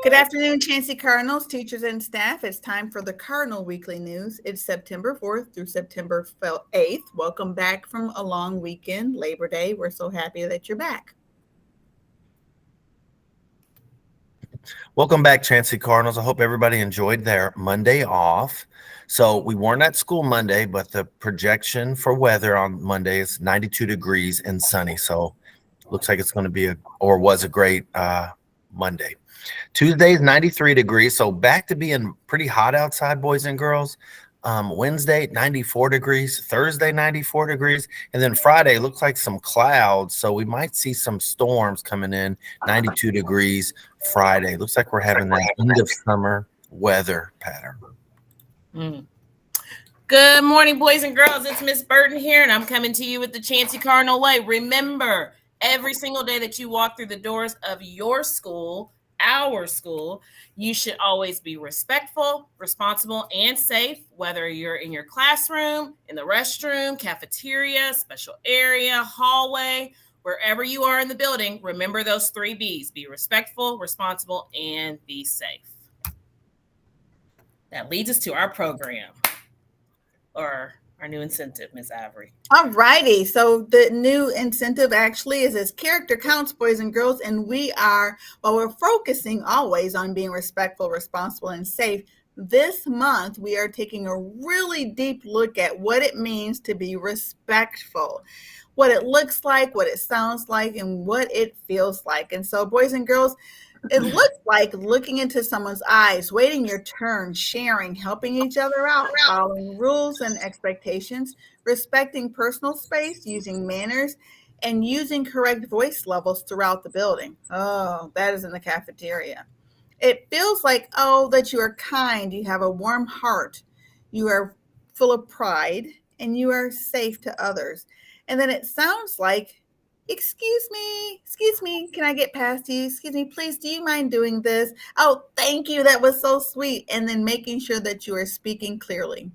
Good afternoon, Chancey Cardinals, teachers, and staff. It's time for the Cardinal Weekly News. It's September 4th through September 8th. Welcome back from a long weekend, Labor Day. We're so happy that you're back. Welcome back, Chancey Cardinals. I hope everybody enjoyed their Monday off. So we weren't at school Monday, but the projection for weather on Monday is 92 degrees and sunny. So looks like it's going to be was a great Monday. Tuesday is 93 degrees. So back to being pretty hot outside, boys and girls. Wednesday, 94 degrees. Thursday, 94 degrees. And then Friday looks like some clouds. So we might see some storms coming in. 92 degrees Friday. Looks like we're having that end of summer weather pattern. Good morning, boys and girls. It's Miss Burton here, and I'm coming to you with the Chancey Cardinal way. Remember, every single day that you walk through the doors of your school, our school, you should always be respectful, responsible, and safe, whether you're in your classroom, in the restroom, cafeteria, special area, hallway, wherever you are in the building. Remember those 3 B's: be respectful, responsible, and be safe. That leads us to our program, or our new incentive, Miss Avery. All righty. So the new incentive actually is as character counts, boys and girls, and we're focusing always on being respectful, responsible, and safe. This month, we are taking a really deep look at what it means to be respectful, what it looks like, what it sounds like, and what it feels like. And so, boys and girls, it looks like looking into someone's eyes, waiting your turn, sharing, helping each other out, following rules and expectations, respecting personal space, using manners, and using correct voice levels throughout the building. Oh, that is in the cafeteria. It feels like, that you are kind, you have a warm heart, you are full of pride, and you are safe to others. And then it sounds like, excuse me, can I get past you? Excuse me, please, do you mind doing this? Oh, thank you, that was so sweet. And then making sure that you are speaking clearly.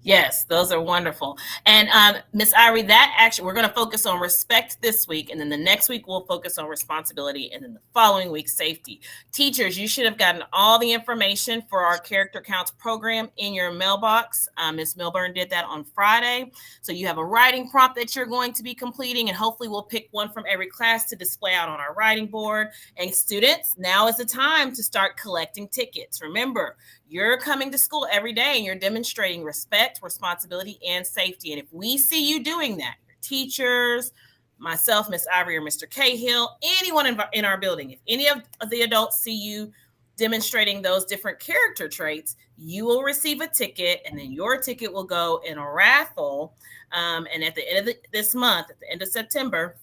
Yes, those are wonderful. And Miss Irie, that actually, we're going to focus on respect this week, and then the next week we'll focus on responsibility, and then the following week, safety. Teachers, you should have gotten all the information for our Character Counts program in your mailbox. Miss Milburn did that on Friday. So you have a writing prompt that you're going to be completing, and hopefully we'll pick one from every class to display out on our writing board. And students, now is the time to start collecting tickets. Remember, you're coming to school every day and you're demonstrating respect, responsibility, and safety. And if we see you doing that, your teachers, myself, Miss Ivory, or Mr. Cahill, anyone in our building, if any of the adults see you demonstrating those different character traits, you will receive a ticket, and then your ticket will go in a raffle. And at the end of this month, at the end of September,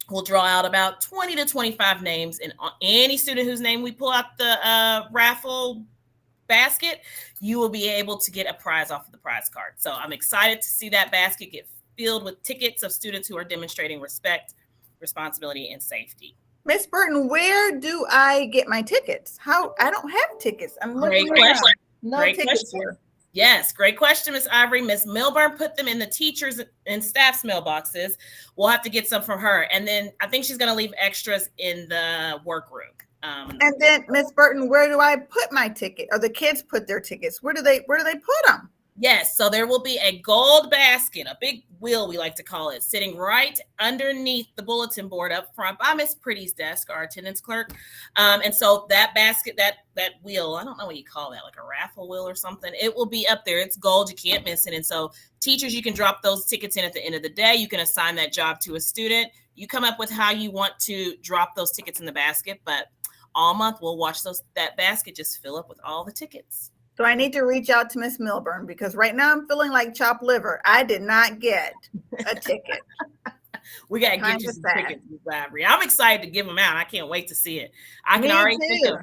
we'll draw out about 20 to 25 names, and any student whose name we pull out the raffle basket, you will be able to get a prize off of the prize card. So I'm excited to see that basket get filled with tickets of students who are demonstrating respect, responsibility, and safety. Miss Burton, where do I get my tickets? How? I don't have tickets. I'm looking Great around. No Great tickets question. here. Yes, great question, Miss Ivory. Miss Milburn put them in the teachers' and staff's mailboxes. We'll have to get some from her. And then I think she's going to leave extras in the workroom. And then, Miss Burton, where do I put my ticket? Or the kids put their tickets? Where do they put them? Yes, so there will be a gold basket, a big wheel, we like to call it, sitting right underneath the bulletin board up front by Miss Pretty's desk, our attendance clerk. And so that basket, that wheel, I don't know what you call that, like a raffle wheel or something, it will be up there. It's gold, you can't miss it. And so teachers, you can drop those tickets in at the end of the day. You can assign that job to a student. You come up with how you want to drop those tickets in the basket, but all month we'll watch that basket just fill up with all the tickets. So I need to reach out to Miss Milburn, because right now I'm feeling like chopped liver. I did not get a ticket. We got to get you some tickets, Ms. Ivory. I'm excited to give them out. I can't wait to see it. I can already think of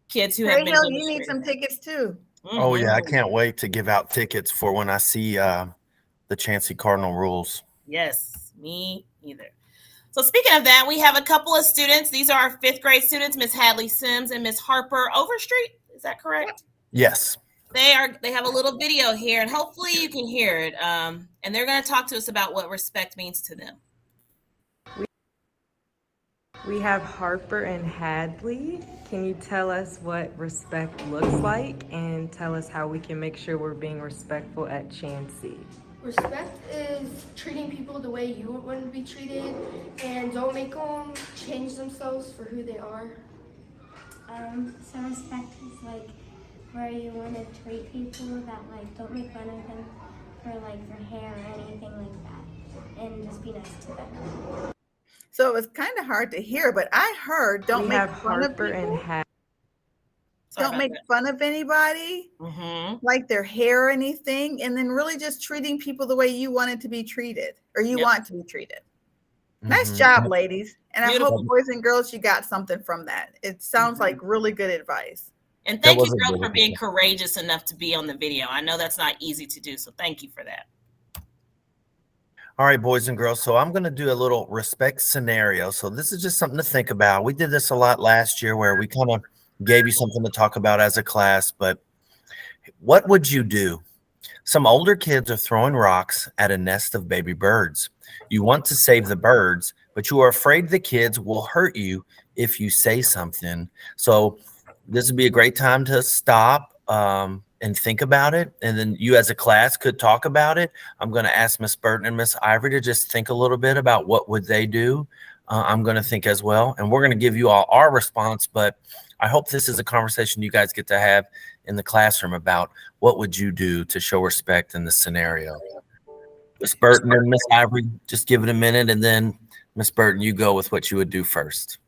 kids who have been. You need some tickets too. Mm-hmm. Oh yeah, I can't wait to give out tickets for when I see the Chancey Cardinal rules. Yes, me either. So speaking of that, we have a couple of students. These are our 5th grade students, Miss Hadley Sims and Miss Harper Overstreet. Is that correct? Yes. They have a little video here, and hopefully you can hear it. And they're going to talk to us about what respect means to them. We have Harper and Hadley. Can you tell us what respect looks like and tell us how we can make sure we're being respectful at Chansey? Respect is treating people the way you would want to be treated, and don't make them change themselves for who they are. So respect is like where you want to treat people that like don't make fun of them for like their hair or anything like that, and just be nice to them. So it was kind of hard to hear, but I heard don't We make have fun of Harper and people. Hadley. Don't make fun of anybody, like their hair or anything, and then really just treating people the way you wanted to be treated or you want to be treated. Nice job, ladies. And I hope, boys and girls, you got something from that. It sounds like really good advice. And thank you, girls, for being courageous enough to be on the video. I know that's not easy to do, so thank you for that. All right, boys and girls. So I'm going to do a little respect scenario. So this is just something to think about. We did this a lot last year where we kind of gave you something to talk about as a class, but what would you do? Some older kids are throwing rocks at a nest of baby birds. You want to save the birds, but you are afraid the kids will hurt you if you say something. So this would be a great time to stop and think about it. And then you as a class could talk about it. I'm going to ask Miss Burton and Miss Ivory to just think a little bit about what would they do. I'm going to think as well. And we're going to give you all our response, but I hope this is a conversation you guys get to have in the classroom about what would you do to show respect in this scenario. Miss Burton and Miss Ivory, just give it a minute, and then Miss Burton, you go with what you would do first.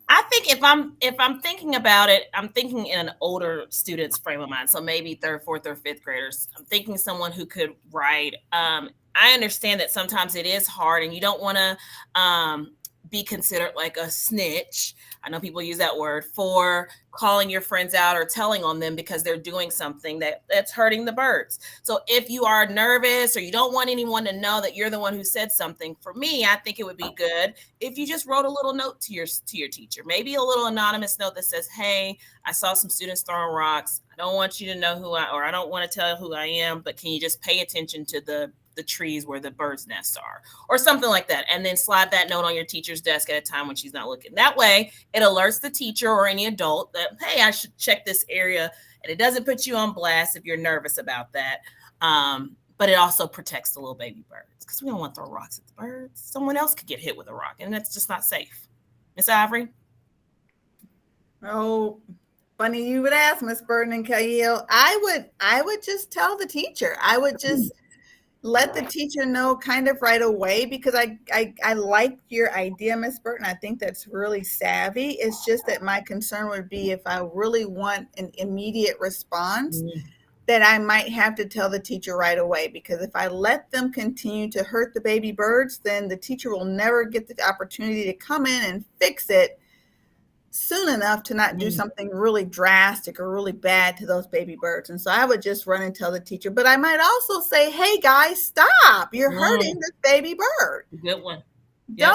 I think if I'm thinking about it, I'm thinking in an older student's frame of mind. So maybe third, fourth, or fifth graders. I'm thinking someone who could write. I understand that sometimes it is hard, and you don't want to be considered like a snitch. I know people use that word for calling your friends out or telling on them because they're doing something that's hurting the birds. So if you are nervous or you don't want anyone to know that you're the one who said something, for me, I think it would be good if you just wrote a little note to your teacher, maybe a little anonymous note that says, hey, I saw some students throwing rocks. I don't want you to know I don't want to tell who I am, but can you just pay attention to the trees where the birds' nests are, or something like that, and then slide that note on your teacher's desk at a time when she's not looking. That way, it alerts the teacher or any adult that, hey, I should check this area, and it doesn't put you on blast if you're nervous about that. But it also protects the little baby birds, because we don't want to throw rocks at the birds. Someone else could get hit with a rock, and that's just not safe. Miss Ivory? Oh, funny you would ask, Miss Burton and Kael. I would just tell the teacher. I would just let the teacher know kind of right away, because I like your idea, Miss Burton. I think that's really savvy. It's just that my concern would be if I really want an immediate response, that I might have to tell the teacher right away, because if I let them continue to hurt the baby birds, then the teacher will never get the opportunity to come in and fix it soon enough to not do something really drastic or really bad to those baby birds. And so I would just run and tell the teacher, but I might also say, hey guys, stop, you're hurting this baby bird. Good one. Yep.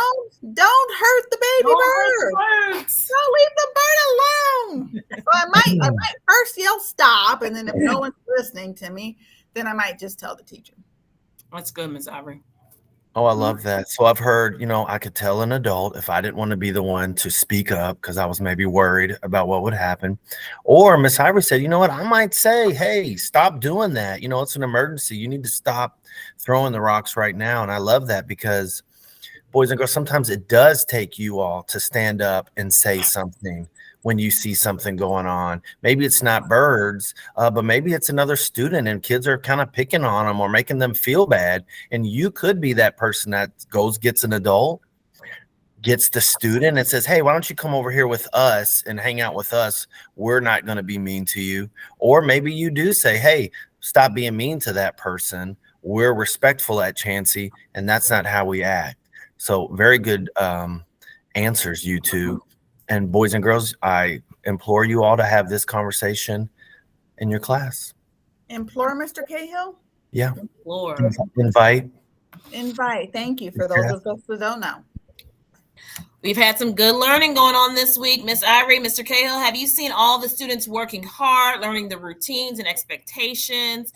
Don't hurt the baby bird. Don't leave the bird alone. So I might first yell stop, and then if no one's listening to me, then I might just tell the teacher. That's good, Ms. Ivory. Oh, I love that. So I've heard, I could tell an adult if I didn't want to be the one to speak up because I was maybe worried about what would happen. Or Miss Ivory said, you know what, I might say, hey, stop doing that. It's an emergency. You need to stop throwing the rocks right now. And I love that, because boys and girls, sometimes it does take you all to stand up and say something when you see something going on. Maybe it's not birds, but maybe it's another student and kids are kind of picking on them or making them feel bad. And you could be that person that gets an adult, gets the student and says, hey, why don't you come over here with us and hang out with us? We're not going to be mean to you. Or maybe you do say, hey, stop being mean to that person. We're respectful at Chansey, and that's not how we act. So very good answers, you two. And boys and girls, I implore you all to have this conversation in your class. Implore, Mr. Cahill? Yeah. Implore. Invite. Thank you for those of us who don't know. We've had some good learning going on this week. Miss Ivory, Mr. Cahill, have you seen all the students working hard, learning the routines and expectations,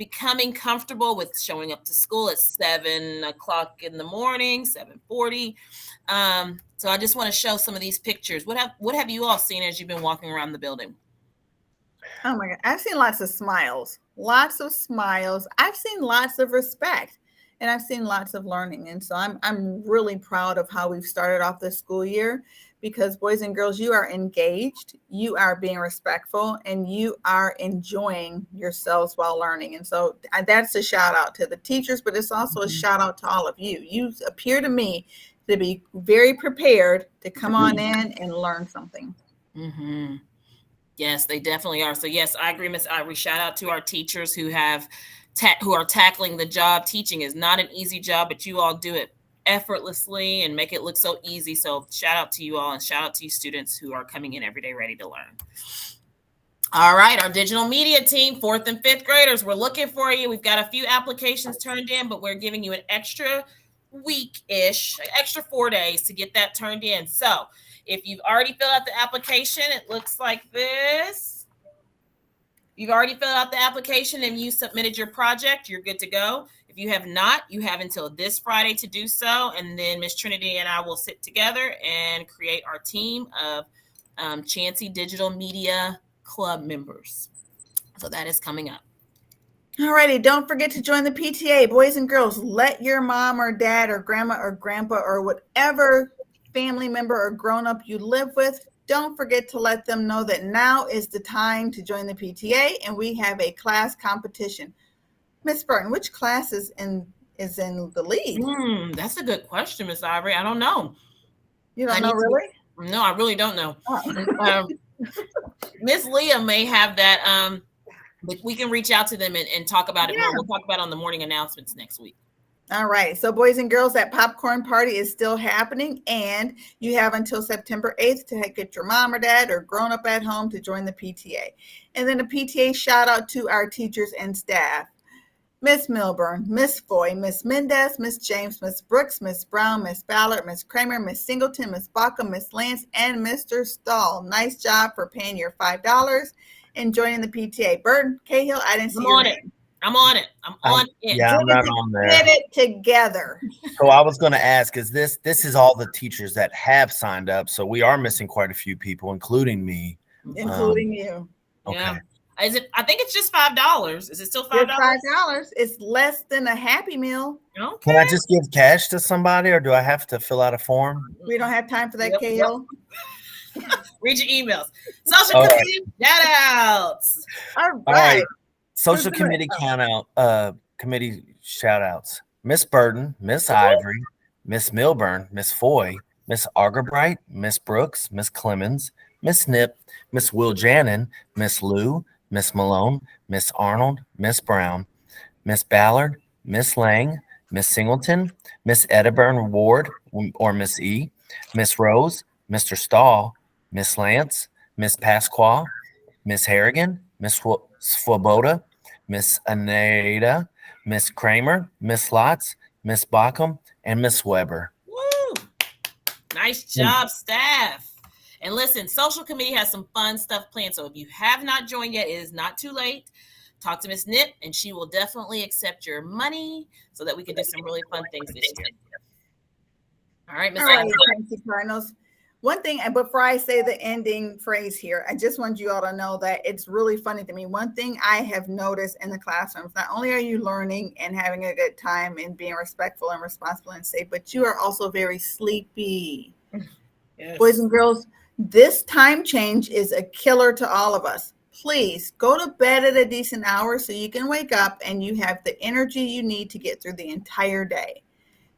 becoming comfortable with showing up to school at 7 o'clock in the morning, 7:40. So I just want to show some of these pictures. What have you all seen as you've been walking around the building? Oh my God. I've seen lots of smiles. Lots of smiles. I've seen lots of respect, and I've seen lots of learning. And so I'm really proud of how we've started off this school year, because boys and girls, you are engaged, you are being respectful, and you are enjoying yourselves while learning. And so that's a shout out to the teachers, but it's also a shout out to all of you. You appear to me to be very prepared to come on in and learn something. Mm-hmm. Yes, they definitely are. So yes, I agree, Miss Ivory. Shout out to our teachers who have who are tackling the job. Teaching is not an easy job, but you all do it effortlessly and make it look so easy. So shout out to you all, and shout out to you students who are coming in every day ready to learn. All right, our digital media team, 4th and 5th graders, we're looking for you. We've got a few applications turned in, but we're giving you an extra week-ish, extra 4 days to get that turned in. So if you've already filled out the application, it looks like this. You've already filled out the application and you submitted your project, you're good to go. If you have not, you have until this Friday to do so. And then Miss Trinity and I will sit together and create our team of Chancey Digital Media Club members. So that is coming up. All righty. Don't forget to join the PTA. Boys and girls, let your mom or dad or grandma or grandpa or whatever family member or grown-up you live with, don't forget to let them know that now is the time to join the PTA, and we have a class competition. Miss Burton, which class is in the lead? That's a good question, Miss Ivory. I don't know. You don't know, really? No, I really don't know. Oh. Miss Leah may have that. But we can reach out to them and talk about it more. We'll talk about it on the morning announcements next week. All right. So boys and girls, that popcorn party is still happening, and you have until September 8th to get your mom or dad or grown up at home to join the PTA. And then a PTA shout out to our teachers and staff. Miss Milburn, Miss Foy, Miss Mendez, Miss James, Miss Brooks, Miss Brown, Miss Ballard, Miss Kramer, Miss Singleton, Miss Baca, Miss Lance, and Mr. Stahl. Nice job for paying your $5 and joining the PTA. Burton Cahill, I didn't see your name. I'm on it. I'm on it. Yeah, I'm not on there. Get it together. So I was going to ask, is this is all the teachers that have signed up? So we are missing quite a few people, including me. Including you. Okay. Yeah. Is it? I think it's just $5. Is it still $5? It's $5. It's less than a Happy Meal. Okay. Can I just give cash to somebody, or do I have to fill out a form? We don't have time for that, Cahill. Read your emails. Social committee shout outs. All right. Social committee committee shout outs. Miss Burton, Miss Ivory, Miss Milburn, Miss Foy, Miss Argerbright, Miss Brooks, Miss Clemens, Miss Nip, Miss Will Janin, Miss Lou, Miss Malone, Miss Arnold, Miss Brown, Miss Ballard, Miss Lang, Miss Singleton, Miss Edinburgh Ward or Miss E, Miss Rose, Mr. Stahl, Miss Lance, Miss Pasqua, Miss Harrigan, Miss Swoboda, Miss Aneda, Miss Kramer, Miss Lotz, Miss Bockham, and Miss Weber. Woo! Nice job, staff. And listen, social committee has some fun stuff planned. So if you have not joined yet, it is not too late. Talk to Miss Nip, and she will definitely accept your money so that we can do some really fun things this year. All right, Miss. Thank you, Cardinals. One thing, and before I say the ending phrase here, I just want you all to know that it's really funny to me. One thing I have noticed in the classrooms, not only are you learning and having a good time and being respectful and responsible and safe, but you are also very sleepy. Yes. Boys and girls, this time change is a killer to all of us. Please go to bed at a decent hour so you can wake up and you have the energy you need to get through the entire day.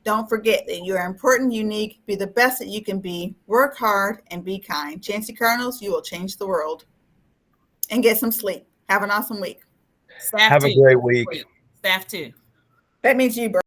Don't forget that you are important, unique, be the best that you can be, work hard, and be kind. Chancey Cardinals, you will change the world. And get some sleep. Have an awesome week. Staff Have too. a great week. Staff too. That means you, bro.